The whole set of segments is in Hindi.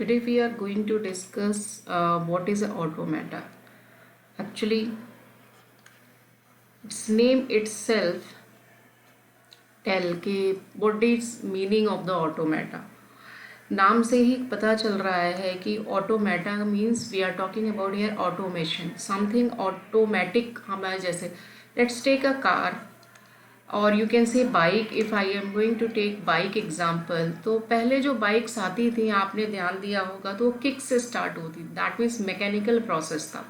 Today we are going to discuss what is an automata. Actually, its name itself tell कि what is meaning of the automata. नाम से ही पता चल रहा है कि automata means we are talking about here automation, something automatic. हमारे जैसे लेट्स टेक अ कार और you can say bike. If I am going to take bike example, तो पहले जो बाइक्स आती थी आपने ध्यान दिया होगा तो वो किक से स्टार्ट होती, दैट मीन्स मैकेनिकल प्रोसेस था.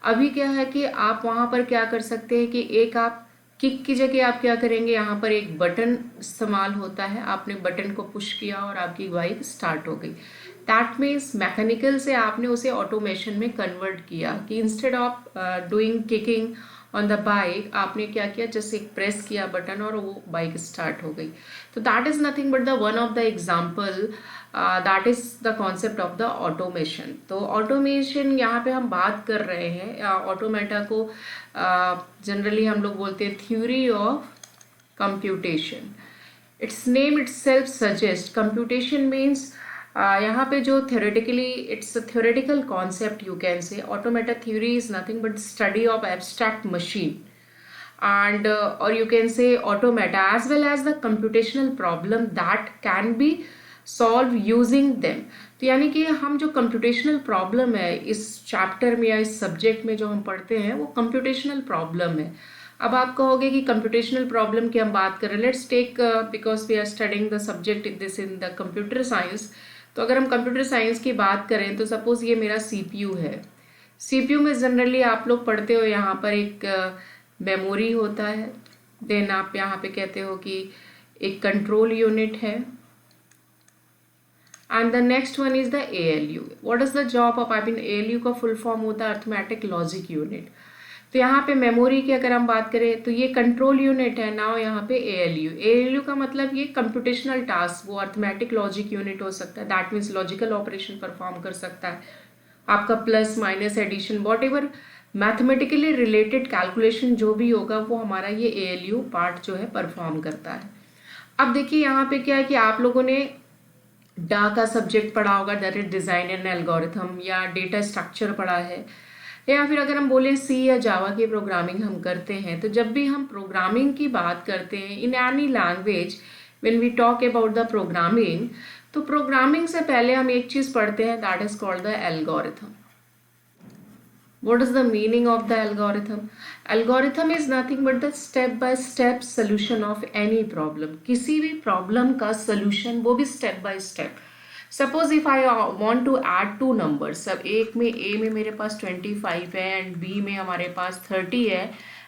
अभी क्या है कि आप वहाँ पर क्या कर सकते हैं कि एक आप किक की जगह आप क्या करेंगे, यहाँ पर एक बटन इस्तेमाल होता है, आपने बटन को पुश किया और आपकी बाइक स्टार्ट हो गई. दैट मीन्स मैकेनिकल से आपने उसे ऑटोमेशन में कन्वर्ट किया कि instead of doing kicking on the bike आपने क्या किया, जस्ट एक प्रेस किया बटन और वो बाइक स्टार्ट हो गई. तो that is nothing but the one of the example, that is the concept of the automation. तो ऑटोमेशन यहाँ पे हम बात कर रहे हैं. ऑटोमेटा को जनरली हम लोग बोलते हैं theory of computation. It's name itself suggest computation means यहाँ पे जो theoretically it's a theoretical concept you can say. Automata theory is nothing but study of abstract machine and or you can say automata as well as the computational problem that can be solved using them. तो यानी कि हम जो computational problem है इस चैप्टर में या इस सब्जेक्ट में जो हम पढ़ते हैं वो computational problem है. अब आप कहोगे कि computational problem की हम बात करें, let's take because we are studying the subject this in the computer science. तो अगर हम कंप्यूटर साइंस की बात करें तो सपोज ये मेरा सीपीयू है. सीपीयू में जनरली आप लोग पढ़ते हो यहाँ पर एक मेमोरी होता है, देन आप यहाँ पे कहते हो कि एक कंट्रोल यूनिट है and the next one is the ALU. What is the job of, I mean ALU का फुल फॉर्म होता है अर्थमेटिक लॉजिक यूनिट. तो यहाँ पे मेमोरी की अगर हम बात करें तो ये कंट्रोल यूनिट है. नाउ यहाँ पे एएलयू. एएलयू का मतलब ये कंप्यूटेशनल टास्क, वो अर्थमेटिक लॉजिक यूनिट हो सकता है, that means logical operation perform कर सकता है. आपका plus minus addition whatever mathematically related calculation जो भी होगा वो हमारा ये एएलयू पार्ट जो है परफॉर्म करता है. अब देखिए यहाँ पे क्या है कि आप लोगों ने डा का सब्जेक्ट पढ़ा होगा, that is design and algorithm, या डेटा स्ट्रक्चर पढ़ा है, या फिर अगर हम बोले सी या जावा की प्रोग्रामिंग हम करते हैं. तो जब भी हम प्रोग्रामिंग की बात करते हैं in any language, when we talk about the programming, तो प्रोग्रामिंग से पहले हम एक चीज पढ़ते हैं that is called the algorithm. What is the meaning of the algorithm? Algorithm is nothing but the step by step solution of any problem. किसी भी प्रॉब्लम का सोल्यूशन वो भी step by step. Suppose if I want to add two numbers, सब एक में ए में मेरे पास 25 है एंड बी में हमारे पास 30 है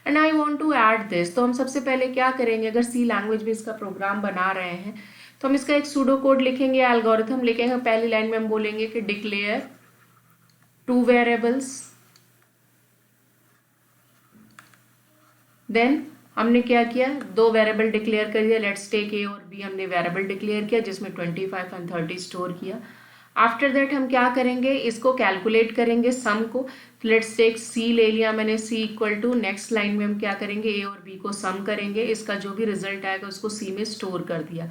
and I want to add this. तो हम सबसे पहले क्या करेंगे, अगर सी लैंग्वेज में इसका प्रोग्राम बना रहे हैं तो हम इसका एक सूडो कोड लिखेंगे, एल्गोरिथम लिखेंगे. पहली लाइन में हम बोलेंगे कि डिक्लेयर 2 वेरिएबल्स. देन हमने क्या किया, 2 वेरिएबल डिक्लेयर कर दिया. लेट्स टेक ए और बी, हमने वेरिएबल डिक्लेयर किया जिसमें 25 एंड 30 स्टोर किया. आफ्टर दैट हम क्या करेंगे, इसको कैलकुलेट करेंगे सम को. लेट्स टेक सी ले लिया मैंने, सी इक्वल टू, नेक्स्ट लाइन में हम क्या करेंगे, ए और बी को सम करेंगे, इसका जो भी रिजल्ट आएगा उसको सी में स्टोर कर दिया.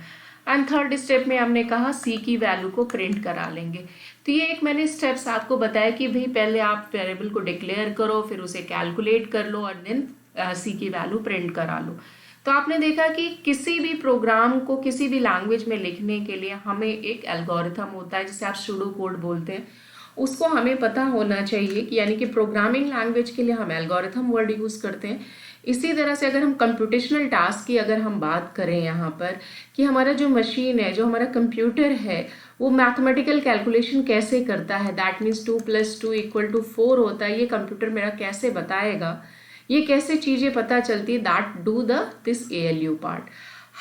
एंड थर्ड स्टेप में हमने कहा सी की वैल्यू को प्रिंट करा लेंगे. तो ये एक मैंने स्टेप्स आपको बताया कि भाई पहले आप वेरिएबल को डिक्लेयर करो, फिर उसे कैलकुलेट कर लो और देन सी की वैल्यू प्रिंट करा लो. तो आपने देखा कि किसी भी प्रोग्राम को किसी भी लैंग्वेज में लिखने के लिए हमें एक एल्गोरिथम होता है जिसे आप सूडो कोड बोलते हैं, उसको हमें पता होना चाहिए कि यानी कि प्रोग्रामिंग लैंग्वेज के लिए हम एल्गोरिथम वर्ड यूज़ करते हैं. इसी तरह से अगर हम कंप्यूटेशनल टास्क की अगर हम बात करें यहाँ पर कि हमारा जो मशीन है, जो हमारा कंप्यूटर है, वो मैथमेटिकल कैलकुलेशन कैसे करता है, दैट मीन्स 2 + 2 = 4 होता है, ये कंप्यूटर मेरा कैसे बताएगा, ये कैसे चीज़ें पता चलती है, that do this ALU part.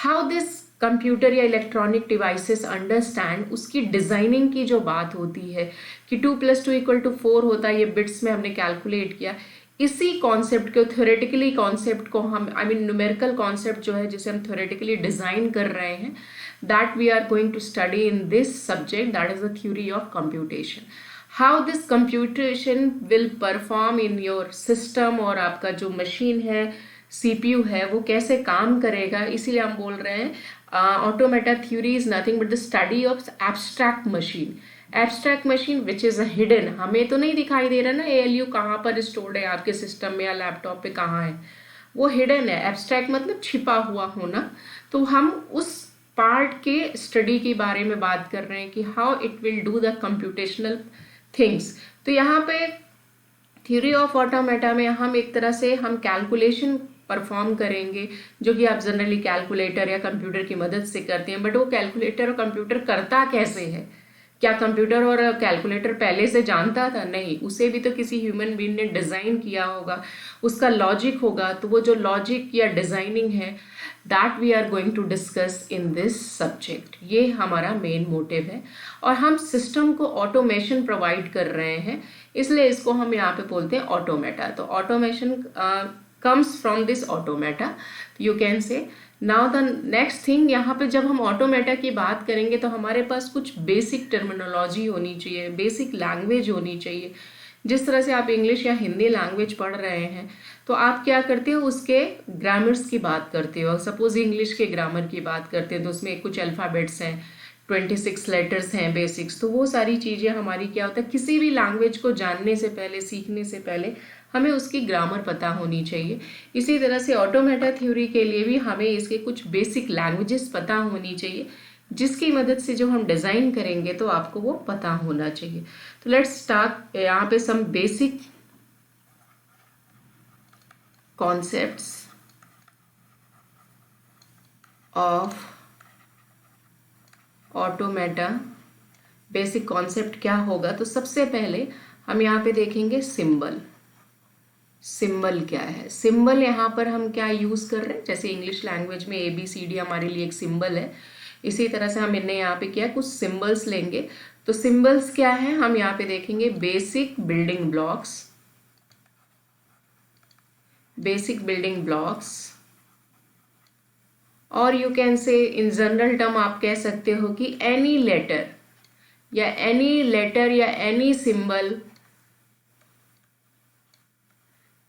How this computer या इलेक्ट्रॉनिक डिवाइसेस अंडरस्टैंड, उसकी डिज़ाइनिंग की जो बात होती है कि 2 + 2 = 4 होता है, ये बिट्स में हमने कैलकुलेट किया. इसी कॉन्सेप्ट को, थ्योरेटिकली कॉन्सेप्ट को हम, आई मीन न्यूमेरिकल कॉन्सेप्ट जो है जिसे हम थ्योरेटिकली डिज़ाइन कर रहे हैं, that we are going to study in this subject, that is the theory of computation. How this computation will perform in your system, और आपका जो मशीन है, सीपीयू है, वो कैसे काम करेगा. इसीलिए हम बोल रहे हैं automata theory is nothing but the study of abstract machine. Abstract machine which is a hidden, हमें तो नहीं दिखाई दे रहा ना ALU कहाँ पर स्टोर्ड है आपके सिस्टम में या लैपटॉप पे कहाँ है, वो हिडन है। एब्स्ट्रैक्ट मतलब छिपा हुआ होना। तो हम उस पार्ट के स्टडी के बारे में बात कर रहे हैं कि how it will do the computational things. तो यहाँ पे थ्योरी ऑफ ऑटोमेटा में हम एक तरह से हम कैलकुलेशन परफॉर्म करेंगे, जो कि आप जनरली कैलकुलेटर या कंप्यूटर की मदद से करते हैं। बट वो कैलकुलेटर और कंप्यूटर करता कैसे है? क्या कंप्यूटर और कैलकुलेटर पहले से जानता था? नहीं, उसे भी तो किसी ह्यूमन बीइंग ने डिज़ाइन किया होगा, उसका लॉजिक होगा। तो वो जो लॉजिक या डिज़ाइनिंग है, that we are going to discuss in this subject. ये हमारा मेन मोटिव है और हम सिस्टम को ऑटोमेशन प्रोवाइड कर रहे हैं, इसलिए इसको हम यहाँ पे बोलते हैं ऑटोमेटा। तो automation comes from this automata, you can से। नाउ द नेक्स्ट थिंग, यहाँ पे जब हम ऑटोमेटा की बात करेंगे तो हमारे पास कुछ बेसिक टर्मिनोलॉजी होनी चाहिए, बेसिक लैंग्वेज होनी चाहिए। जिस तरह से आप इंग्लिश या हिंदी लैंग्वेज पढ़ रहे हैं तो आप क्या करते हो, उसके ग्रामर्स की बात करते हो। सपोज इंग्लिश के ग्रामर की बात करते हैं तो उसमें कुछ अल्फ़ाबेट्स हैं, 26 लेटर्स हैं बेसिक्स। तो वो सारी चीज़ें हमारी क्या होता है, किसी भी लैंग्वेज को जानने से पहले, सीखने से पहले हमें उसकी ग्रामर पता होनी चाहिए। इसी तरह से ऑटोमेटा थ्योरी के लिए भी हमें इसके कुछ बेसिक लैंग्वेजेस पता होनी चाहिए, जिसकी मदद से जो हम डिज़ाइन करेंगे तो आपको वो पता होना चाहिए। तो लेट्स स्टार्ट यहाँ पे some basic concepts of automata. Basic concept क्या होगा? तो सबसे पहले हम यहाँ पे देखेंगे सिंबल। सिंबल क्या है? सिंबल यहाँ पर हम क्या यूज़ कर रहे हैं, जैसे इंग्लिश लैंग्वेज में ABCD हमारे लिए एक सिंबल है, इसी तरह से हमने यहाँ पे क्या कुछ सिंबल्स लेंगे। तो सिंबल्स क्या है, हम यहाँ पे देखेंगे basic building blocks. Basic building blocks, और you can say in general term आप कह सकते हो कि एनी लेटर या एनी सिंबल,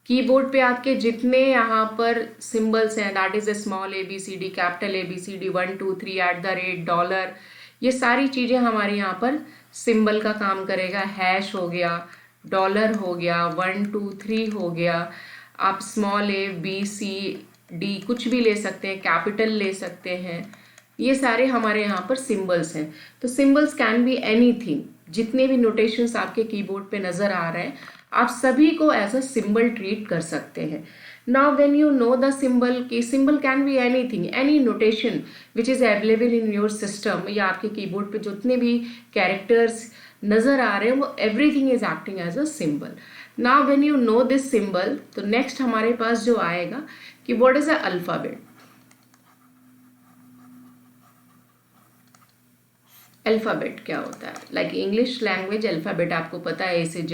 कीबोर्ड पे आपके जितने यहाँ पर सिंबल्स हैं, that is small ABCD, capital ABCD, 1 2 3 @ dollar, ये सारी चीज़ें हमारे यहाँ पर सिंबल का काम करेगा। हैश हो गया, डॉलर हो गया, 1 2 3 हो गया, आप स्मॉल ABCD कुछ भी ले सकते हैं, कैपिटल ले सकते हैं, ये सारे हमारे यहाँ पर सिंबल्स हैं। तो सिंबल्स कैन बी एनीथिंग, जितने भी नोटेशंस आपके कीबोर्ड पे नज़र आ रहे हैं आप सभी को एज अ सिंबल ट्रीट कर सकते हैं। Now when you know the symbol, की symbol can be anything, any notation which is available in your system, या आपके कीबोर्ड पे जितने भी कैरेक्टर्स नज़र आ रहे हैं वो everything is acting as a symbol. Now when you know this symbol, तो नेक्स्ट हमारे पास जो आएगा कि what is a alphabet. Alphabet क्या होता है? लाइक इंग्लिश लैंग्वेज अल्फ़ाबेट आपको पता है A से Z।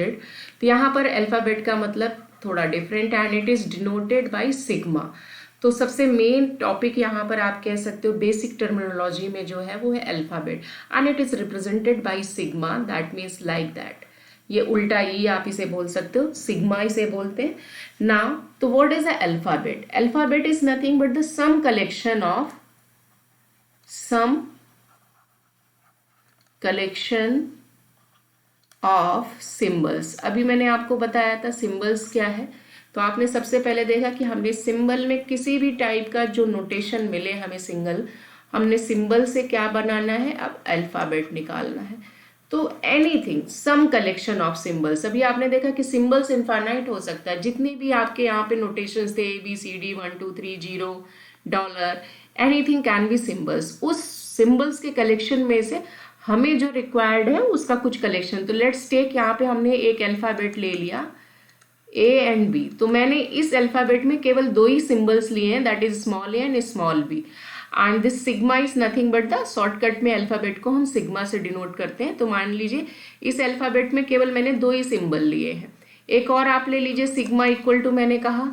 तो यहाँ पर अल्फ़ाबेट का मतलब थोड़ा डिफरेंट है, and it is denoted by sigma. तो सबसे मेन टॉपिक यहाँ पर आप कह सकते हो बेसिक टर्मिनोलॉजी में जो है वो है alphabet, and it is represented by sigma, that means like that. ये उल्टा ई आप इसे बोल सकते हो, सिग्मा इसे बोलते हैं। नाउ तो what is a alphabet? Alphabet is nothing but the some collection of symbols. अभी मैंने आपको बताया था सिंबल्स क्या है। तो आपने सबसे पहले देखा कि हमने सिंबल में किसी भी टाइप का जो नोटेशन मिले हमें सिंगल, हमने सिंबल से क्या बनाना है, अब अल्फ़ाबेट निकालना है। तो anything, some collection of symbols. अभी आपने देखा कि सिंबल्स इनफाइनाइट हो सकता है, जितने भी आपके यहाँ पे नोटेशंस थे ABCD 1 2 3 0 dollar, anything can be symbols. उस सिंबल्स के कलेक्शन में से हमें जो रिक्वायर्ड है उसका कुछ कलेक्शन। तो लेट्स टेक, यहाँ पे हमने एक अल्फ़ाबेट ले लिया A एंड B। तो मैंने इस अल्फ़ाबेट में केवल दो ही सिंबल्स लिए हैं, that is small a and small b, and this sigma is nothing but the shortcut में अल्फ़ाबेट को हम सिग्मा से डिनोट करते हैं। तो मान लीजिए इस अल्फ़ाबेट में केवल मैंने दो ही सिंबल लिए हैं। एक और आप ले लीजिए, सिग्मा इक्वल टू मैंने कहा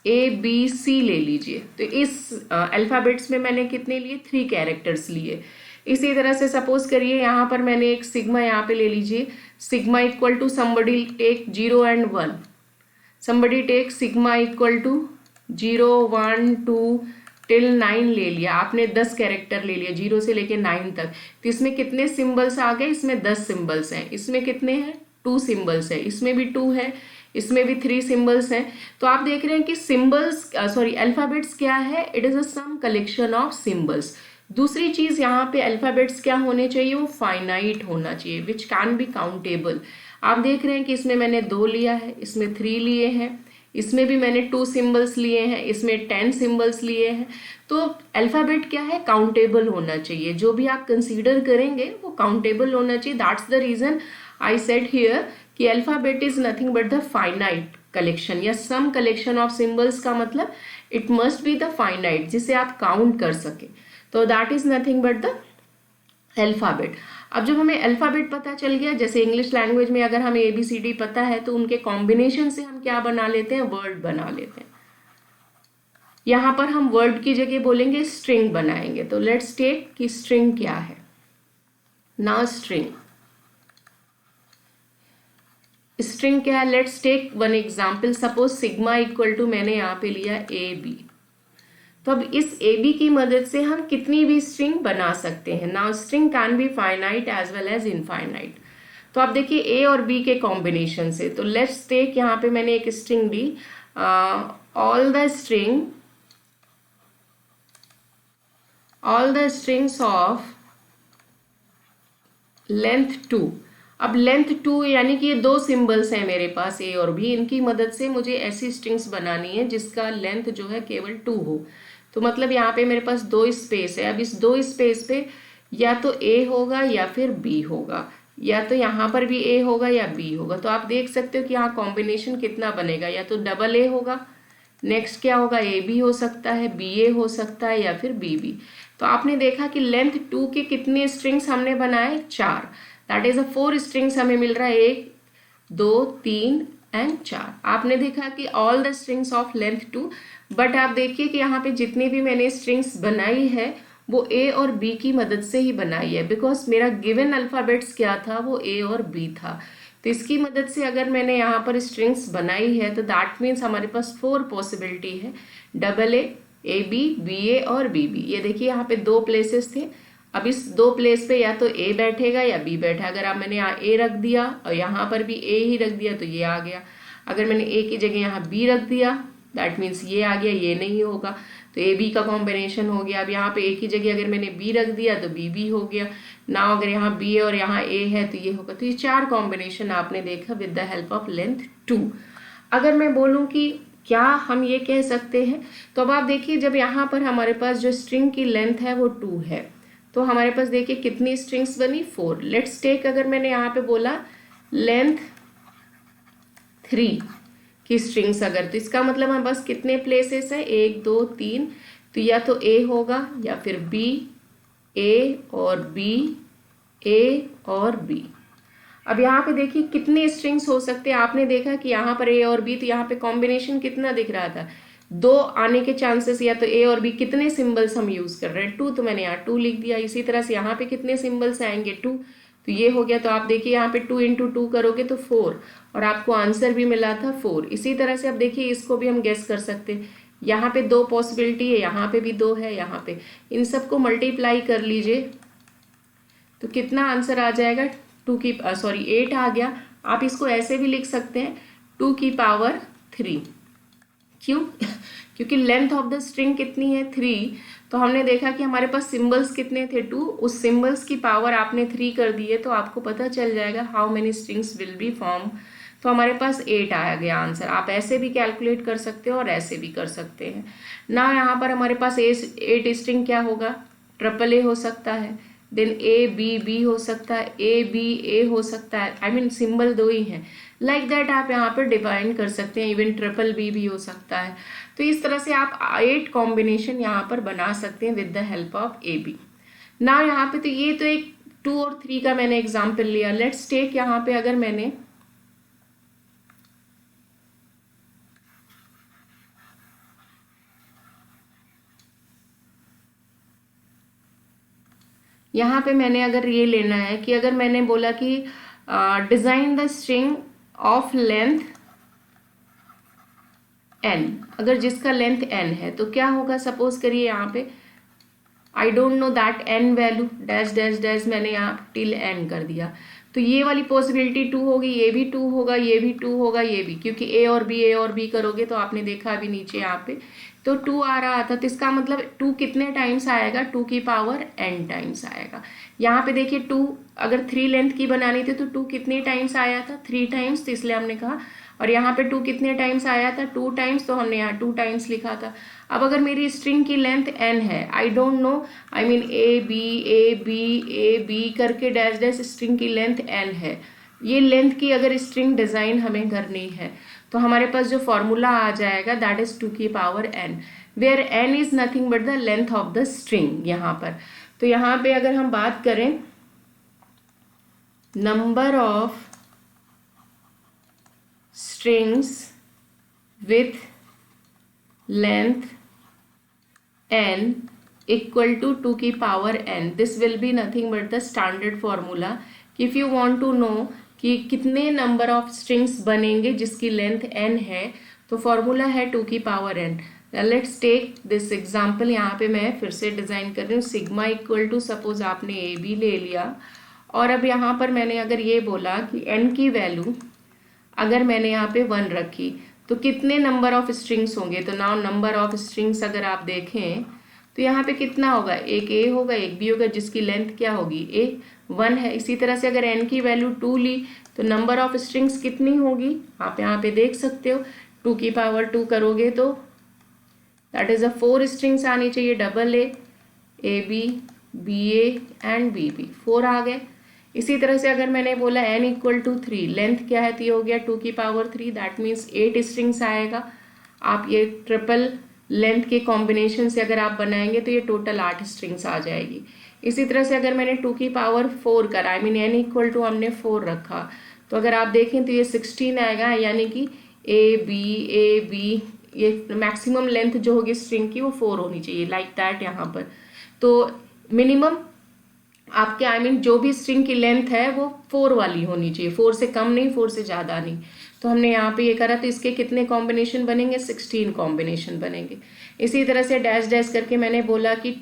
ABC ले लीजिए। तो इस अल्फ़ाबेट्स में मैंने कितने लिए, 3 कैरेक्टर्स लिए। इसी तरह से सपोज करिए यहाँ पर मैंने एक सिग्मा यहाँ पे ले लीजिए, sigma equal to somebody take 0 and 1, somebody take sigma equal to 0 1 2 till 9 ले लिया आपने, 10 कैरेक्टर ले लिया 0 से लेके 9 तक, तो इसमें कितने सिंबल्स आ गए, इसमें 10 सिंबल्स हैं, इसमें कितने हैं 2 सिंबल्स है, इसमें भी 2 है, इसमें भी 3 सिंबल्स हैं। तो आप देख रहे हैं कि सिंबल्स सॉरी अल्फाबेट्स क्या है, it is a some collection of symbols. दूसरी चीज यहाँ पे अल्फाबेट्स क्या होने चाहिए, वो फाइनाइट होना चाहिए, विच कैन बी काउंटेबल। आप देख रहे हैं कि इसमें मैंने 2 लिया है, इसमें 3 लिए हैं, इसमें भी मैंने 2 सिंबल्स लिए हैं, इसमें 10 सिंबल्स लिए हैं। तो अल्फाबेट क्या है, काउंटेबल होना चाहिए, जो भी आप कंसीडर करेंगे वो काउंटेबल होना चाहिए। That's the reason I said here कि alphabet is nothing but the finite collection या सम कलेक्शन ऑफ सिंबल्स, का मतलब it must be the finite, जिसे आप काउंट कर सके, तो that is nothing but the alphabet. अब जब हमें अल्फाबेट पता चल गया, जैसे इंग्लिश लैंग्वेज में अगर हमें ABCD पता है तो उनके कॉम्बिनेशन से हम क्या बना लेते हैं, वर्ड बना लेते हैं। यहां पर हम वर्ड की जगह बोलेंगे स्ट्रिंग बनाएंगे। तो लेट्स टेक कि स्ट्रिंग क्या है। ना स्ट्रिंग क्या है, let's take one example. Suppose sigma equal to मैंने यहाँ पे लिया AB, तो अब इस AB की मदद से हम कितनी भी स्ट्रिंग बना सकते हैं। Now string can be finite as well as infinite. तो आप देखिए A और B के कॉम्बिनेशन से, तो लेट्स टेक यहाँ पे मैंने एक स्ट्रिंग ली, all the strings of length 2। अब लेंथ 2 यानी कि ये 2 सिंबल्स हैं मेरे पास A और B, इनकी मदद से मुझे ऐसी स्ट्रिंग्स बनानी है जिसका लेंथ जो है केवल 2 हो। तो मतलब यहाँ पे मेरे पास 2 स्पेस है। अब इस 2 स्पेस पे या तो A होगा या फिर B होगा, या तो यहाँ पर भी A होगा या B होगा। तो आप देख सकते हो कि यहाँ कॉम्बिनेशन कितना बनेगा, या तो डबल A होगा, नेक्स्ट क्या होगा AB हो सकता है, BA हो सकता है, या फिर BB। तो आपने देखा कि लेंथ 2 के कितने स्ट्रिंग्स हमने बनाए, 4, दैट इज 4 स्ट्रिंग्स हमें मिल रहा है, 1 2 3 एंड 4। आपने देखा कि all the strings of length 2, but आप देखिए कि यहाँ पे जितनी भी मैंने स्ट्रिंग्स बनाई है वो A और B की मदद से ही बनाई है, बिकॉज मेरा गिवन अल्फाबेट्स क्या था, वो A और B था। तो इसकी मदद से अगर मैंने यहाँ पर स्ट्रिंग्स बनाई है तो दैट मीन्स हमारे पास 4 पॉसिबिलिटी है, AA, AB, BA और BB। ये देखिए यहाँ पे 2 प्लेसेस थे, अब इस 2 प्लेस पे या तो A बैठेगा या B बैठा। अगर आप मैंने यहाँ A रख दिया और यहाँ पर भी A ही रख दिया तो ये आ गया। अगर मैंने A की जगह यहाँ B रख दिया दैट मीन्स ये आ गया, ये नहीं होगा, तो AB का कॉम्बिनेशन हो गया। अब यहाँ पे A की जगह अगर मैंने B रख दिया तो BB हो गया। ना अगर यहाँ B और यहाँ A है तो ये होगा। तो ये 4 कॉम्बिनेशन आपने देखा with the help of length 2। अगर मैं बोलूँ कि क्या हम ये कह सकते हैं, तो अब आप देखिए जब यहाँ पर हमारे पास जो स्ट्रिंग की लेंथ है वो 2 है, तो हमारे पास देखिए कितनी स्ट्रिंग्स बनी, 4। लेट्स टेक अगर मैंने यहाँ पे बोला लेंथ 3 की स्ट्रिंग्स अगर, तो इसका मतलब हमारे पास कितने प्लेसेस है, 1 2 3, तो या तो A होगा या फिर B, A और B, A और B। अब यहाँ पे देखिए कितने स्ट्रिंग्स हो सकते हैं। आपने देखा कि यहाँ पर A और B, तो यहाँ पे कॉम्बिनेशन कितना दिख रहा था, 2 आने के चांसेस, या तो A और B। कितने सिंबल्स हम यूज कर रहे हैं, 2, तो मैंने यहाँ 2 लिख दिया। इसी तरह से यहाँ पे कितने सिंबल्स आएंगे, 2, तो ये हो गया। तो आप देखिए यहाँ पे 2 × 2 करोगे तो 4, और आपको आंसर भी मिला था 4। इसी तरह से अब देखिए इसको भी हम गेस कर सकते हैं, यहाँ पे 2 पॉसिबिलिटी है, यहाँ पे भी 2 है, यहाँ पे, इन सबको मल्टीप्लाई कर लीजिए तो कितना आंसर आ जाएगा, 8 आ गया। आप इसको ऐसे भी लिख सकते हैं 2 की पावर 3। क्यों? क्योंकि लेंथ ऑफ द स्ट्रिंग कितनी है, 3, तो हमने देखा कि हमारे पास सिंबल्स कितने थे, 2, उस सिंबल्स की पावर आपने 3 कर दी है, तो आपको पता चल जाएगा how many strings will be form. तो हमारे पास 8 आ गया आंसर। आप ऐसे भी कैलकुलेट कर सकते हो और ऐसे भी कर सकते हैं ना। यहाँ पर हमारे पास 8 स्ट्रिंग क्या होगा, AAA हो सकता है, देन ABB हो सकता है, ABA हो सकता है, आई मीन सिंबल 2 ही हैं। लाइक दैट आप यहाँ पर डिफाइन कर सकते हैं, इवन BBB भी हो सकता है। तो इस तरह से आप 8 कॉम्बिनेशन यहाँ पर बना सकते हैं with the help of AB ना। यहाँ पे तो ये तो एक 2 और 3 का मैंने एग्जाम्पल लिया। लेट्स टेक यहाँ पे अगर मैंने अगर ये लेना है कि अगर मैंने बोला कि design the string of length n, अगर जिसका लेंथ n है तो क्या होगा, सपोज करिए यहाँ पे आई don't know that n value dash dash dash, मैंने यहाँ टिल n कर दिया, तो ये वाली पॉसिबिलिटी 2 होगी, ये भी 2 होगा, ये भी 2 होगा, ये भी, क्योंकि ए और बी करोगे तो आपने देखा अभी नीचे यहाँ पे तो 2 आ रहा था, तो इसका मतलब 2 कितने टाइम्स आएगा, 2 की पावर n टाइम्स आएगा। यहाँ पे देखिए 2 अगर 3 लेंथ की बनानी थी तो 2 कितने टाइम्स आया था, 3 टाइम्स, तो इसलिए हमने कहा। और यहाँ पे 2 कितने टाइम्स आया था, 2 टाइम्स, तो हमने यहाँ 2 टाइम्स लिखा था। अब अगर मेरी स्ट्रिंग की लेंथ n है, I don't know, I mean A B करके डैश डैश स्ट्रिंग की लेंथ n है, ये लेंथ की अगर स्ट्रिंग डिज़ाइन हमें करनी है तो हमारे पास जो फॉर्मूला आ जाएगा दैट इज 2 की power n, where n is nothing but the length of the string यहाँ पर। तो यहाँ पे अगर हम बात करें number of strings with length n equal to 2 की power n, this will be nothing but the standard formula. If you want to know कि कितने नंबर ऑफ स्ट्रिंग्स बनेंगे जिसकी लेंथ n है, तो फॉर्मूला है 2 की power n। Let's take this example, यहाँ पे मैं फिर से डिज़ाइन कर रही हूँ, सिग्मा इक्वल टू सपोज आपने ए बी ले लिया, और अब यहाँ पर मैंने अगर ये बोला कि n की वैल्यू अगर मैंने यहाँ पे 1 रखी तो कितने नंबर ऑफ स्ट्रिंग्स होंगे, तो नाउ नंबर ऑफ स्ट्रिंग्स अगर आप देखें तो यहाँ पे कितना होगा, एक ए होगा एक बी होगा, जिसकी लेंथ क्या होगी ए 1 है। इसी तरह से अगर n की वैल्यू 2 ली तो नंबर ऑफ स्ट्रिंग्स कितनी होगी, आप यहाँ पे देख सकते हो, 2 की पावर 2 करोगे तो दैट इज 4 स्ट्रिंग्स आनी चाहिए, double A B A and B 4 आ गए। इसी तरह से अगर मैंने बोला n इक्वल टू 3, लेंथ क्या है, तो ये हो गया 2 की पावर 3, दैट मीन्स 8 स्ट्रिंग्स आएगा। आप ये ट्रिपल लेंथ के कॉम्बिनेशन से अगर आप बनाएंगे तो ये टोटल 8 स्ट्रिंग्स आ जाएगी। इसी तरह से अगर मैंने 2 की पावर 4 करा, I mean n equal to हमने 4 रखा, तो अगर आप देखें तो ये 16 आएगा, यानी कि ए बी ये मैक्सिमम लेंथ जो होगी स्ट्रिंग की वो 4 होनी चाहिए, लाइक दैट यहाँ पर। तो मिनिमम आपके आई मीन जो भी स्ट्रिंग की लेंथ है वो 4 वाली होनी चाहिए, 4 से कम नहीं 4 से ज़्यादा नहीं। तो हमने यहाँ पे ये करा, तो इसके कितने कॉम्बिनेशन बनेंगे, 16 कॉम्बिनेशन बनेंगे। इसी तरह से डैश डैश करके मैंने बोला कि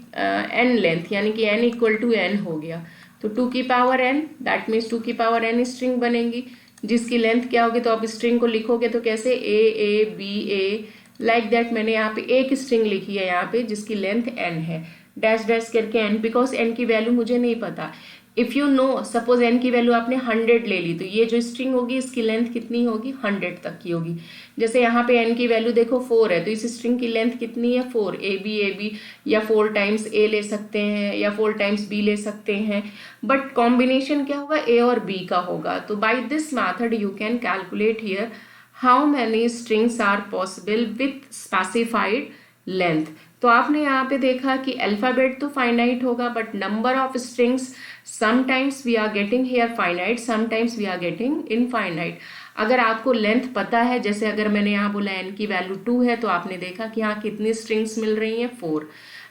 n लेंथ, यानी कि n इक्वल टू n हो गया, तो 2 की पावर n, दैट मीन्स 2 की पावर n स्ट्रिंग बनेगी जिसकी लेंथ क्या होगी, तो आप स्ट्रिंग को लिखोगे तो कैसे ए बी लाइक दैट। मैंने यहाँ पे एक स्ट्रिंग लिखी है यहाँ पे जिसकी लेंथ n है, डैश डैश करके n, बिकॉज n की वैल्यू मुझे नहीं पता। If you know suppose n की वैल्यू आपने 100 ले ली, तो ये जो स्ट्रिंग होगी इसकी लेंथ कितनी होगी, 100 तक की होगी। जैसे यहाँ पे n की वैल्यू देखो 4 है, तो इस स्ट्रिंग की लेंथ कितनी है 4, ए बी, या 4 टाइम्स a ले सकते हैं या 4 टाइम्स b ले सकते हैं, बट कॉम्बिनेशन क्या होगा, a और b का होगा। तो by this method you can calculate here how many strings are possible with specified length. तो आपने यहाँ पे देखा कि अल्फ़ाबेट तो फाइनाइट होगा, but number of strings sometimes we are getting here finite, sometimes we are getting infinite. अगर आपको लेंथ पता है, जैसे अगर मैंने यहाँ बोला n की वैल्यू 2 है, तो आपने देखा कि यहाँ कितनी स्ट्रिंग्स मिल रही हैं 4,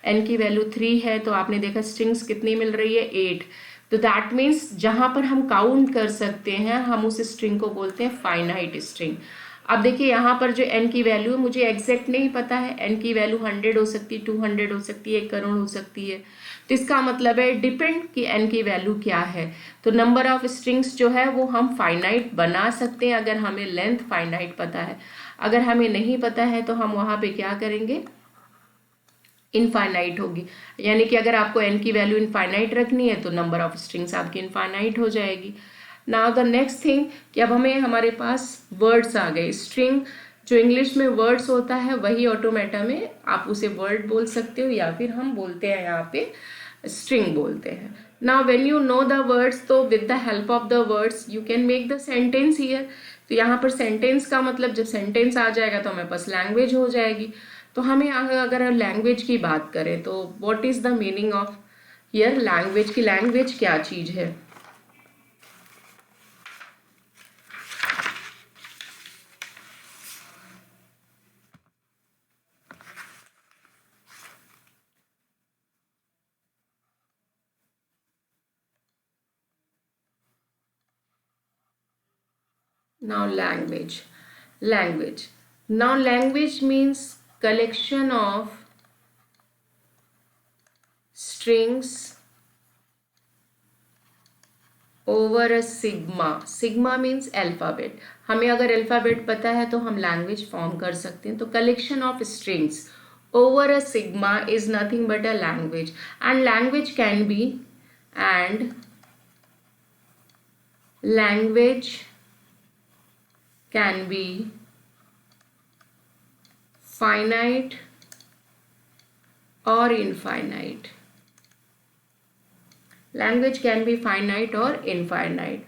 n की वैल्यू 3 है तो आपने देखा स्ट्रिंग्स कितनी मिल रही है 8। तो दैट मीन्स जहाँ पर हम काउंट कर सकते हैं हम उस स्ट्रिंग को बोलते हैं फाइनाइट स्ट्रिंग। अब देखिए यहाँ पर जो n की वैल्यू है मुझे एग्जैक्ट नहीं पता है, n की वैल्यू 100 हो सकती है, 200 हो सकती है, 1 करोड़ हो सकती है, तो इसका मतलब है डिपेंड कि n की वैल्यू क्या है। तो नंबर ऑफ स्ट्रिंग्स जो है वो हम फाइनाइट बना सकते हैं अगर हमें लेंथ फाइनाइट पता है। अगर हमें नहीं पता है तो हम वहाँ पे क्या करेंगे, इनफाइनाइट होगी, यानी कि अगर आपको n की वैल्यू इनफाइनाइट रखनी है तो नंबर ऑफ स्ट्रिंग्स आपकी इनफाइनाइट हो जाएगी। नाउ द नेक्स्ट थिंग कि अब हमें हमारे पास वर्ड्स आ गए, स्ट्रिंग जो इंग्लिश में वर्ड्स होता है वही ऑटोमेटा में आप उसे वर्ड बोल सकते हो, या फिर हम बोलते हैं यहाँ पे स्ट्रिंग बोलते हैं। Now when you know the words, तो with the help of the words you can make the sentence here. तो यहाँ पर सेंटेंस का मतलब जब सेंटेंस आ जाएगा तो हमारे पास लैंग्वेज हो जाएगी। तो हमें अगर लैंग्वेज की बात करें तो what is the meaning of here language, की लैंग्वेज क्या चीज है। Now language. Language. Now language means collection of strings over a sigma. Sigma means alphabet. हमें अगर अल्फ़ाबेट पता है तो हम लैंग्वेज फॉर्म कर सकते हैं. तो collection of strings over a sigma is nothing but a language. And language can be finite or infinite. Language can be finite or infinite.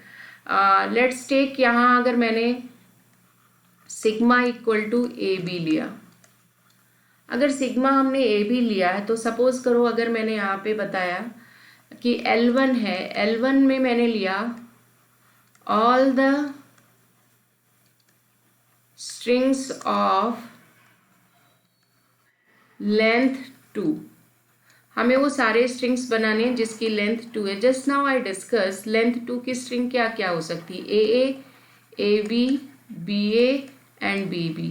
Let's take यहाँ अगर मैंने sigma equal to A B लिया, अगर सिग्मा हमने ए बी लिया है तो सपोज करो अगर मैंने यहाँ पे बताया कि L1 है, L1 में मैंने लिया all the strings of length 2. हमें वो सारे स्ट्रिंग्स बनाने हैं जिसकी लेंथ 2 है. Just now I discuss length 2 की स्ट्रिंग क्या क्या हो सकती है, A B B A and B B.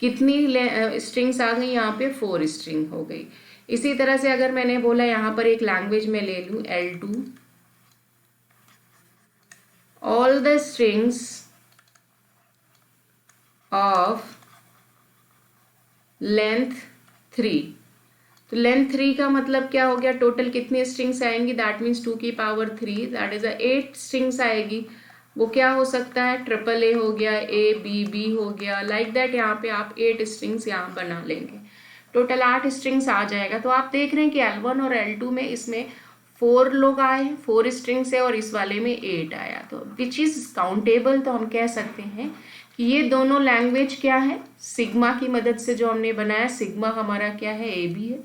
कितनी स्ट्रिंग्स आ गई यहाँ पे, 4 स्ट्रिंग हो गई. इसी तरह से अगर मैंने बोला यहाँ पर एक लैंग्वेज में ले लूँ L2, all the strings of length 3. तो लेंथ 3 का मतलब क्या हो गया, टोटल कितनी स्ट्रिंग्स आएंगी, दैट मीन्स 2 की पावर 3, दैट इज 8 स्ट्रिंग्स आएगी. वो क्या हो सकता है, ट्रिपल ए हो गया, ए बी बी हो गया, लाइक दैट. यहाँ पे आप 8 स्ट्रिंग्स यहाँ बना लेंगे, टोटल 8 स्ट्रिंग्स आ जाएगा. तो आप देख रहे हैं कि L1 और L2 में इसमें 4 लोग आए हैं, 4 स्ट्रिंग्स है, और इस वाले में 8 आया, तो विच इज काउंटेबल. तो हम कह सकते हैं कि ये दोनों लैंग्वेज क्या है, सिग्मा की मदद से जो हमने बनाया, सिग्मा हमारा क्या है, ए बी है,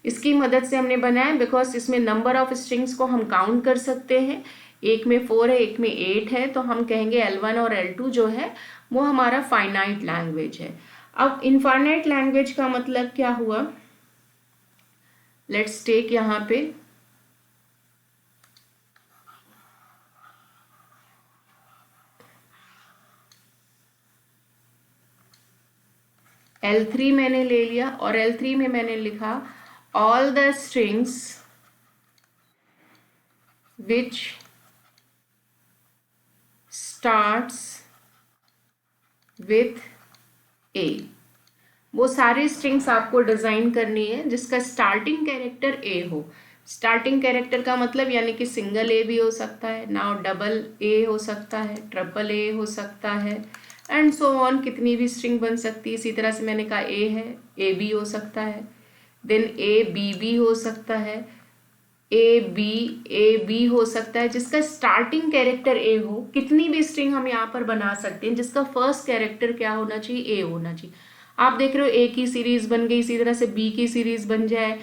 इसकी मदद से हमने बनाया. बिकॉज इसमें नंबर ऑफ स्ट्रिंग्स को हम काउंट कर सकते हैं, एक में 4 है, एक में 8 है, तो हम कहेंगे L1 और L2 जो है वो हमारा फाइनाइट लैंग्वेज है. अब इनफाइनाइट लैंग्वेज का मतलब क्या हुआ, लेट्स टेक यहाँ पे L3 मैंने ले लिया, और L3 में मैंने लिखा all the strings which starts with A. वो सारी स्ट्रिंग्स आपको डिजाइन करनी है जिसका स्टार्टिंग कैरेक्टर ए हो. स्टार्टिंग कैरेक्टर का मतलब यानी कि सिंगल ए भी हो सकता है, नाउ डबल ए हो सकता है, ट्रिपल ए हो सकता है, एंड सो ऑन. कितनी भी स्ट्रिंग बन सकती है. इसी तरह से मैंने कहा ए है, ए बी हो सकता है, देन ए बी बी हो सकता है, ए बी हो सकता है, जिसका स्टार्टिंग कैरेक्टर ए हो. कितनी भी स्ट्रिंग हम यहाँ पर बना सकते हैं जिसका फर्स्ट कैरेक्टर क्या होना चाहिए, ए होना चाहिए. आप देख रहे हो ए की सीरीज बन गई, इसी तरह से बी की सीरीज बन जाए.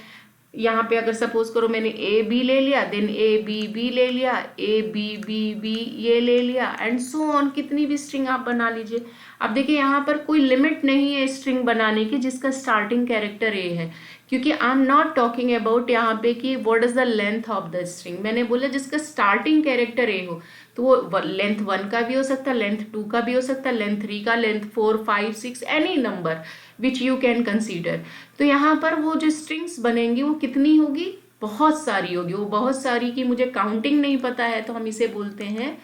यहाँ पे अगर सपोज करो मैंने ए बी ले लिया, देन ए बी बी ले लिया, ए बी बी बी ये ले लिया, एंड सो ऑन. कितनी भी स्ट्रिंग आप बना लीजिए. अब देखिए यहाँ पर कोई लिमिट नहीं है स्ट्रिंग बनाने की जिसका स्टार्टिंग कैरेक्टर ए है, क्योंकि I am not talking about यहाँ पे कि what is the length of the string. मैंने बोला जिसका स्टार्टिंग कैरेक्टर ए हो, तो वो लेंथ 1 का भी हो सकता है, लेंथ 2 का भी हो सकता है, लेंथ 3 का, length 4 5 6, any number which you can consider. तो यहाँ पर वो जो स्ट्रिंग्स बनेंगी वो कितनी होगी, बहुत सारी होगी. वो बहुत सारी की मुझे काउंटिंग नहीं पता है, तो हम इसे बोलते हैं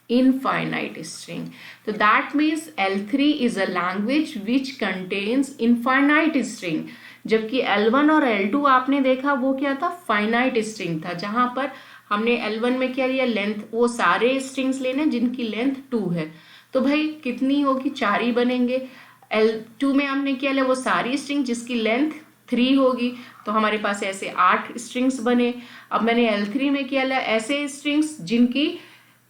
infinite string. तो that means L3 is a language which contains infinite string, जबकि L1 और L2 आपने देखा वो क्या था, finite string था, जहां पर हमने L1 में क्या लिया, लेंथ, वो सारे स्ट्रिंग्स लेने जिनकी लेंथ 2 है. तो भाई कितनी होगी, 4 ही बनेंगे. L2 में हमने क्या लिया, वो सारी स्ट्रिंग जिसकी लेंथ 3 होगी, तो हमारे पास ऐसे 8 स्ट्रिंग्स बने. अब मैंने L3 में क्या लिया, ऐसे स्ट्रिंग्स जिनकी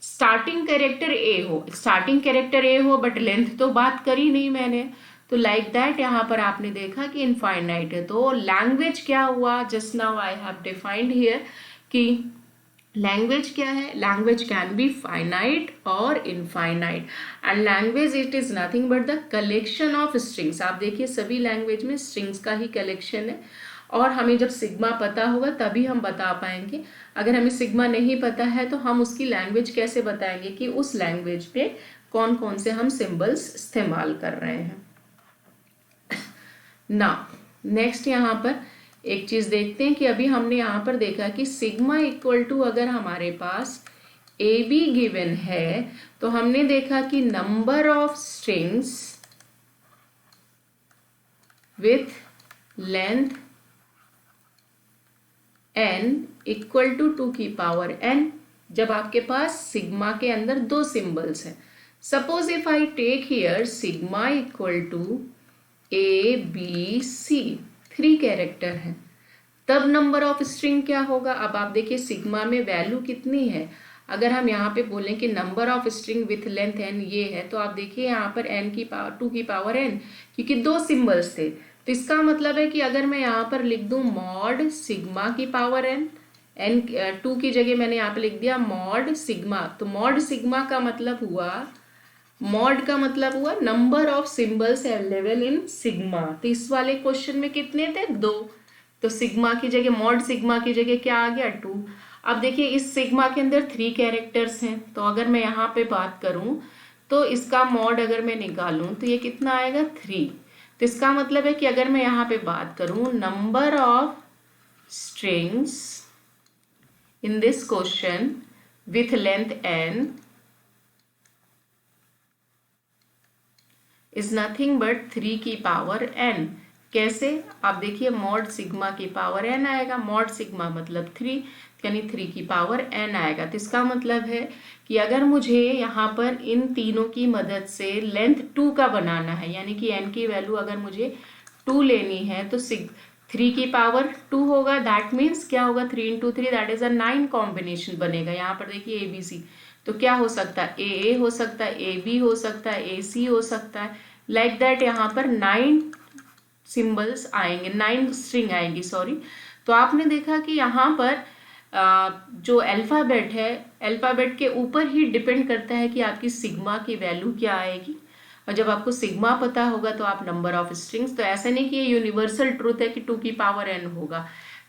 स्टार्टिंग कैरेक्टर ए हो, स्टार्टिंग कैरेक्टर ए हो बट लेंथ तो बात करी नहीं मैंने. तो लाइक दैट यहाँ पर आपने देखा कि इनफाइनाइट है. तो लैंग्वेज क्या हुआ, just now I have defined here कि लैंग्वेज क्या है, लैंग्वेज कैन बी फाइनाइट और infinite, and language it is nothing but the collection of strings. आप देखिए सभी लैंग्वेज में स्ट्रिंग्स का ही कलेक्शन है, और हमें जब सिग्मा पता होगा तभी हम बता पाएंगे. अगर हमें सिग्मा नहीं पता है तो हम उसकी लैंग्वेज कैसे बताएंगे कि उस लैंग्वेज पे कौन कौन से हम सिंबल्स इस्तेमाल कर रहे हैं. ना नेक्स्ट यहाँ पर एक चीज देखते हैं कि अभी हमने यहाँ पर देखा कि सिग्मा इक्वल टू अगर हमारे पास ए बी गिवन है तो हमने देखा कि number of strings with length n equal to 2 की पावर n, जब आपके पास सिग्मा के अंदर दो सिंबल्स हैं. Suppose if I take here sigma equal to A B C, 3 character हैं, तब नंबर ऑफ स्ट्रिंग क्या होगा. अब आप देखिए सिग्मा में वैल्यू कितनी है. अगर हम यहाँ पे बोलें कि number of string with length n ये है, तो आप देखिए यहाँ पर n की पावर 2 की पावर n, क्योंकि दो सिंबल्स थे. तो इसका मतलब है कि अगर मैं यहाँ पर लिख दूँ मॉड सिग्मा की पावर n 2 की जगह मैंने यहाँ पे लिख दिया मॉड सिग्मा, तो मॉड सिग्मा का मतलब हुआ, मॉड का मतलब हुआ number of symbols available in sigma. तो इस वाले क्वेश्चन में कितने थे, 2. तो सिग्मा की जगह मॉड सिग्मा की जगह क्या आ गया, 2. अब देखिए इस सिग्मा के अंदर 3 कैरेक्टर्स हैं, तो अगर मैं यहाँ पे बात करूँ तो इसका मॉड अगर मैं निकालूँ तो ये कितना आएगा, 3. तो इसका मतलब है कि अगर मैं यहाँ पे बात करूँ number of strings in this question with length n is nothing but 3 की पावर n. कैसे, आप देखिए मॉड सिग्मा की पावर n आएगा, मॉड सिग्मा मतलब 3, यानी 3 की पावर n आएगा. तो इसका मतलब है कि अगर मुझे यहाँ पर इन तीनों की मदद से लेंथ 2 का बनाना है, यानी कि n की वैल्यू अगर मुझे 2 लेनी है, तो 3 की पावर 2 होगा. दैट मीन्स क्या होगा, 3 into 3 that is a 9 combination बनेगा. यहाँ पर देखिए ए बी सी, तो क्या हो सकता है, ए हो सकता है, ए बी हो सकता है, ए सी हो सकता है, लाइक दैट. यहाँ पर 9 सिंबल्स आएंगे, 9 स्ट्रिंग आएंगी, सॉरी. तो आपने देखा कि यहाँ पर जो अल्फ़ाबेट है, अल्फ़ाबेट के ऊपर ही डिपेंड करता है कि आपकी सिग्मा की वैल्यू क्या आएगी. और जब आपको सिग्मा पता होगा तो आप नंबर ऑफ स्ट्रिंग्स, तो ऐसा नहीं कि ये यूनिवर्सल ट्रूथ है कि 2 की पावर n होगा.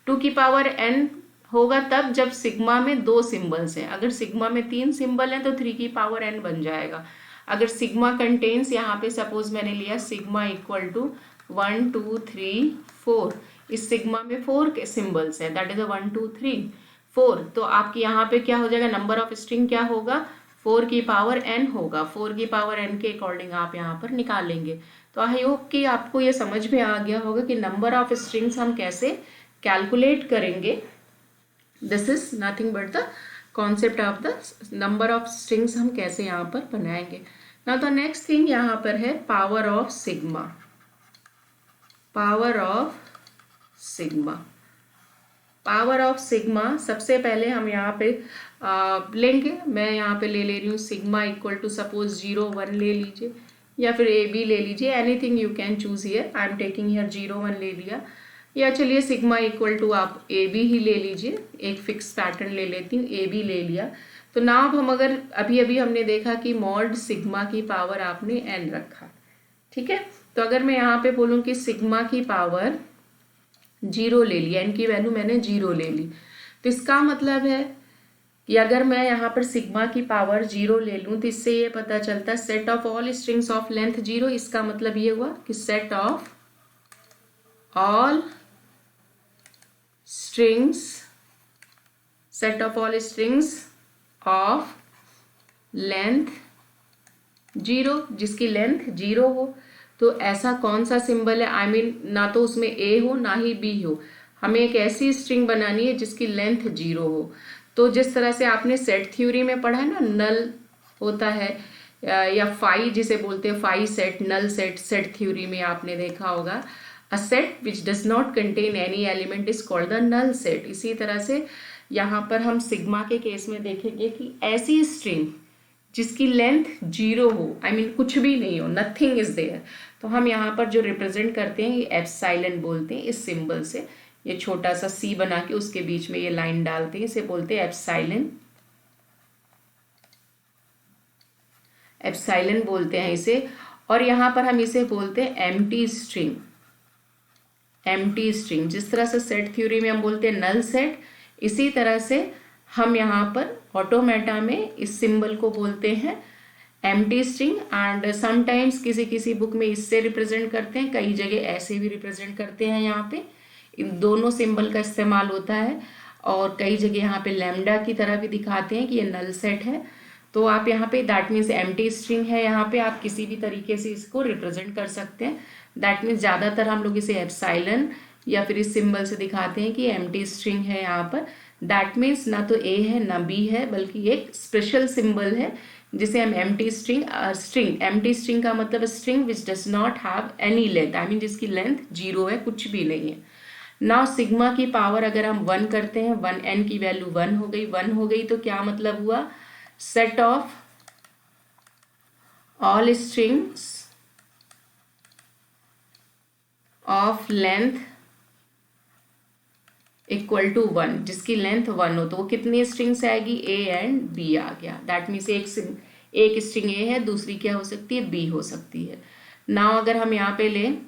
2 की पावर n होगा तब जब सिग्मा में 2 सिंबल्स हैं. अगर सिग्मा में 3 सिंबल हैं तो 3 की पावर n बन जाएगा. अगर सिग्मा कंटेन्स, यहाँ पे सपोज मैंने लिया सिग्मा इक्वल टू 1 2 3 4, इस सिग्मा में 4 के सिंबल्स हैं, दैट इज 1 2 3 4. तो आपकी यहाँ पे क्या हो जाएगा, नंबर ऑफ स्ट्रिंग क्या होगा, 4 की पावर n होगा. 4 की पावर n के अकॉर्डिंग आप यहाँ पर निकालेंगे. तो आई होप कि आपको ये समझ में आ गया होगा कि नंबर ऑफ स्ट्रिंग्स हम कैसे कैलकुलेट करेंगे. This is nothing but the concept of the number of strings हम कैसे यहाँ पर बनाएंगे. नाउ द नेक्स्ट थिंग यहाँ पर है power of sigma. Power of sigma, power of sigma सबसे पहले हम यहाँ पे लेंगे. मैं यहाँ पे ले रही हूँ सिग्मा इक्वल टू सपोज 0 1 ले लीजिए, या फिर ए बी ले लीजिए, anything you can choose here. I am taking here 0 1 ले लिया, या चलिए सिग्मा इक्वल टू आप ए बी ही ले लीजिए. एक फिक्स पैटर्न ले लेती हूँ, ए बी ले लिया. तो ना अब हम अगर अभी अभी हमने देखा कि मॉड सिग्मा की पावर आपने n रखा, ठीक है. तो अगर मैं यहाँ पे बोलूँ कि सिग्मा की पावर 0 ले ली, n की वैल्यू मैंने 0 ले ली, तो इसका मतलब है कि अगर मैं यहाँ पर सिग्मा की पावर 0 ले लूँ तो इससे ये पता चलता है set of all strings of length 0. इसका मतलब ये हुआ कि set of all strings, set of all strings of length 0, जिसकी लेंथ 0 हो. तो ऐसा कौन सा सिंबल है, आई मीन ना तो उसमें ए हो ना ही बी हो, हमें एक ऐसी स्ट्रिंग बनानी है जिसकी लेंथ 0 हो. तो जिस तरह से आपने सेट थ्योरी में पढ़ा है ना, नल होता है या फाई जिसे बोलते हैं, phi set, null set, set theory में आपने देखा होगा. A set which does not contain any element is called the null set. इसी तरह से यहाँ पर हम सिग्मा के केस में देखेंगे कि ऐसी स्ट्रिंग जिसकी लेंथ 0 हो, आई मीन कुछ भी नहीं हो, नथिंग इज देयर, तो हम यहाँ पर जो रिप्रेजेंट करते हैं ये एप्सिलॉन बोलते हैं. इस सिंबल से ये छोटा सा सी बना के उसके बीच में ये लाइन डालते हैं, इसे बोलते हैं एप्सिलॉन. एप्सिलॉन बोलते हैं इसे. और यहाँ पर हम इसे बोलते हैं एम्प्टी स्ट्रिंग. एम्प्टी स्ट्रिंग, जिस तरह से सेट थ्योरी में हम बोलते हैं नल सेट, इसी तरह से हम यहाँ पर ऑटोमेटा में इस सिंबल को बोलते हैं एम्प्टी स्ट्रिंग, एंड समटाइम्स किसी किसी बुक में इससे रिप्रेजेंट करते हैं, कई जगह ऐसे भी रिप्रेजेंट करते हैं। यहाँ पे इन दोनों सिंबल का इस्तेमाल होता है, और कई जगह यहाँ पे लैम्डा की तरह भी दिखाते हैं कि ये नल सेट है। तो आप यहाँ पे दैट मीन्स एम्प्टी स्ट्रिंग है, यहाँ पे आप किसी भी तरीके से इसको रिप्रेजेंट कर सकते हैं। दैट मीन्स ज़्यादातर हम लोग इसे एप्सिलॉन या फिर इस सिंबल से दिखाते हैं कि एम्प्टी स्ट्रिंग है यहाँ पर। दैट मीन्स ना तो ए है ना बी है, बल्कि एक स्पेशल सिंबल है जिसे हम एम्प्टी स्ट्रिंग एम्प्टी स्ट्रिंग का मतलब string which does not have any length, I mean जिसकी लेंथ 0 है, कुछ भी नहीं है। नाउ सिग्मा की पावर अगर हम 1 करते हैं, 1 n की वैल्यू 1 हो गई, 1 हो गई तो क्या मतलब हुआ, set of all strings of length equal to 1, जिसकी लेंथ 1 हो तो वो कितनी स्ट्रिंग्स आएगी, ए एंड बी आ गया। दैट मीन्स एक स्ट्रिंग ए है, दूसरी क्या हो सकती है, बी हो सकती है। नाउ अगर हम यहाँ पे लें,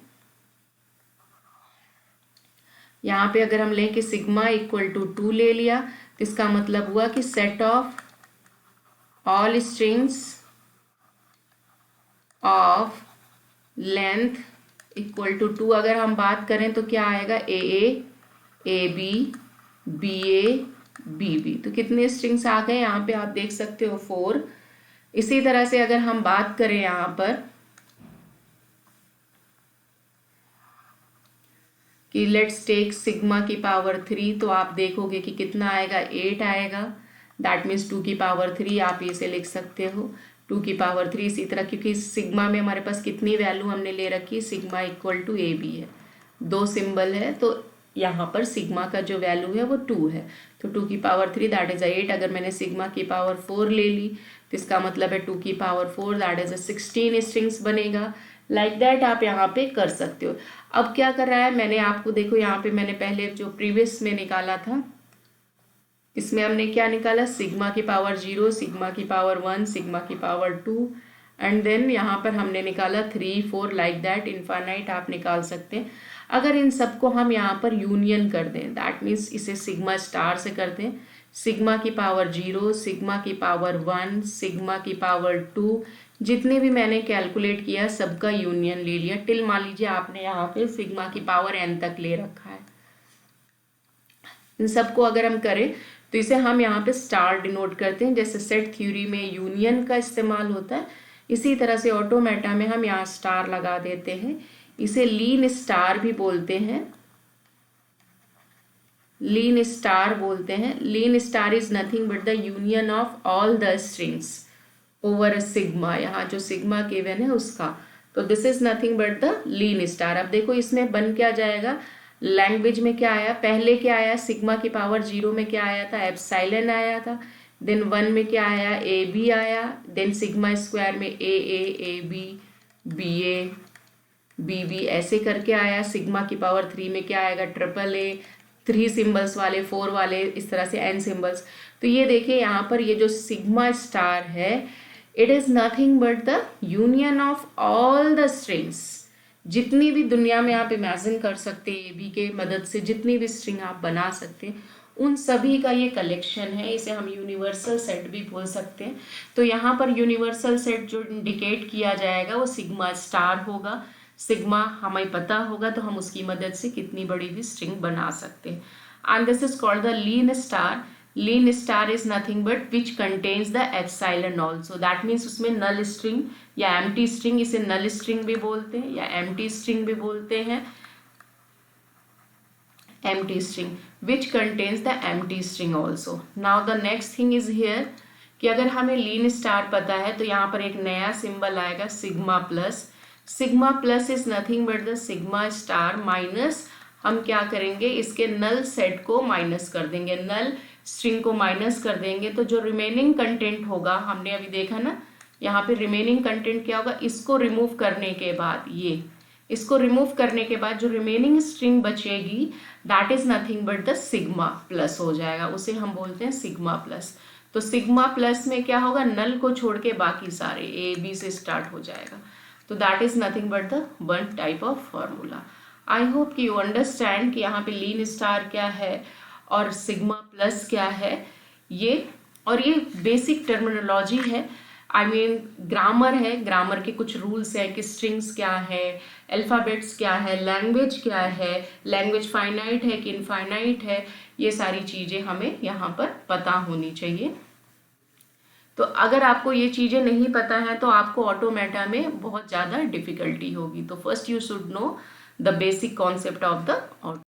यहाँ पे अगर हम लें कि सिग्मा इक्वल टू 2 ले लिया, तो इसका मतलब हुआ कि set of all strings of length equal to 2 अगर हम बात करें तो क्या आएगा, ए बी बी बी। तो कितने स्ट्रिंग्स आ गए यहाँ पे आप देख सकते हो 4। इसी तरह से अगर हम बात करें यहाँ पर कि लेट्स टेक सिग्मा की पावर 3, तो आप देखोगे कि कितना आएगा, 8 आएगा। दैट मीन्स 2 की पावर 3 आप इसे लिख सकते हो 2 की पावर 3। इसी तरह क्योंकि सिग्मा में हमारे पास कितनी वैल्यू हमने ले रखी, sigma equal to A B है, 2 सिंबल है, तो यहाँ पर सिग्मा का जो वैल्यू है वो 2 है, तो 2 की पावर 3 दैट इज 8। अगर मैंने सिग्मा की पावर 4 ले ली तो इसका मतलब है 2 की पावर 4 दैट इज 16 स्ट्रिंग्स बनेगा। लाइक दैट आप यहाँ पे कर सकते हो। अब क्या कर रहा है, मैंने आपको देखो यहाँ पे मैंने पहले जो प्रीवियस में निकाला था, इसमें हमने क्या निकाला, सिग्मा की पावर 0, सिग्मा की पावर 1, सिग्मा की पावर 2, एंड देन यहाँ पर हमने निकाला 3 4 लाइक दैट इनफाइनाइट आप निकाल सकते हैं। अगर इन सबको हम यहाँ पर यूनियन कर दें, दैट मीन्स इसे सिग्मा स्टार से करते हैं, सिग्मा की पावर 0, सिग्मा की पावर 1, सिग्मा की पावर 2, जितने भी मैंने कैलकुलेट किया सबका यूनियन ले लिया टिल मान लीजिए आपने यहाँ पे सिग्मा की पावर n तक ले रखा है। इन सबको अगर हम करें तो इसे हम यहाँ पे स्टार डिनोट करते हैं, जैसे सेट थ्योरी में यूनियन का इस्तेमाल होता है, इसी तरह से ऑटोमेटा में हम यहाँ स्टार लगा देते हैं। इसे लीन स्टार भी बोलते हैं, लीन स्टार बोलते हैं। Kleene star is nothing but the union of all the strings over sigma, यहाँ जो सिग्मा गिवन है उसका, तो this is nothing but the Kleene star. अब देखो इसमें बन क्या जाएगा, लैंग्वेज में क्या आया, पहले क्या आया, सिग्मा की पावर 0 में क्या आया था, एप्सिलॉन आया था, देन 1 में क्या आया, ए बी आया, देन सिग्मा स्क्वायर में ए बी बी ऐसे करके आया। सिग्मा की पावर 3 में क्या आएगा, ट्रिपल ए, 3 सिंबल्स वाले, 4 वाले, इस तरह से n सिंबल्स। तो ये देखिए यहाँ पर ये जो सिग्मा स्टार है, it is nothing but the union of all the strings, जितनी भी दुनिया में आप इमेजिन कर सकते हैं, ए बी के मदद से जितनी भी स्ट्रिंग आप बना सकते हैं, उन सभी का ये कलेक्शन है। इसे हम यूनिवर्सल सेट भी बोल सकते हैं। तो यहाँ पर यूनिवर्सल सेट जो इंडिकेट किया जाएगा वो सिग्मा स्टार होगा। सिग्मा हमें पता होगा तो हम उसकी मदद से कितनी बड़ी भी स्ट्रिंग बना सकते हैं। And this is called the Kleene star. Lean star is nothing but which contains the epsilon also, that means उसमें नल स्ट्रिंग या एम्प्टी स्ट्रिंग, इसे नल स्ट्रिंग भी बोलते हैं या एम्प्टी स्ट्रिंग भी बोलते हैं, empty string which contains the empty string also. Now the next thing is here कि अगर हमें लीन स्टार पता है तो यहाँ पर एक नया सिंबल आएगा sigma plus. Sigma plus is nothing but the sigma star minus, हम क्या करेंगे, इसके नल सेट को माइनस कर देंगे, नल स्ट्रिंग को माइनस कर देंगे, तो जो रिमेनिंग कंटेंट होगा, हमने अभी देखा ना यहाँ पे रिमेनिंग कंटेंट क्या होगा, इसको रिमूव करने के बाद, ये इसको रिमूव करने के बाद जो रिमेनिंग स्ट्रिंग बचेगी that is nothing but the sigma plus हो जाएगा, उसे हम बोलते हैं सिग्मा प्लस। तो सिग्मा प्लस में क्या होगा, नल को छोड़ के बाकी सारे ए बी से स्टार्ट हो जाएगा। तो that is nothing but the one type of formula. I hope कि यू अंडरस्टैंड कि यहाँ पे लीन स्टार क्या है और सिग्मा प्लस क्या है ये, और ये बेसिक टर्मिनोलॉजी है। आई मीन ग्रामर है, ग्रामर के कुछ रूल्स है कि स्ट्रिंग्स क्या है, अल्फ़ाबेट्स क्या है, लैंग्वेज क्या है, लैंग्वेज फाइनाइट है कि इनफाइनाइट है, ये सारी चीज़ें हमें यहाँ पर पता होनी चाहिए। तो अगर आपको ये चीज़ें नहीं पता है तो आपको ऑटोमेटा में बहुत ज़्यादा डिफिकल्टी होगी। तो first you should know the basic concept of the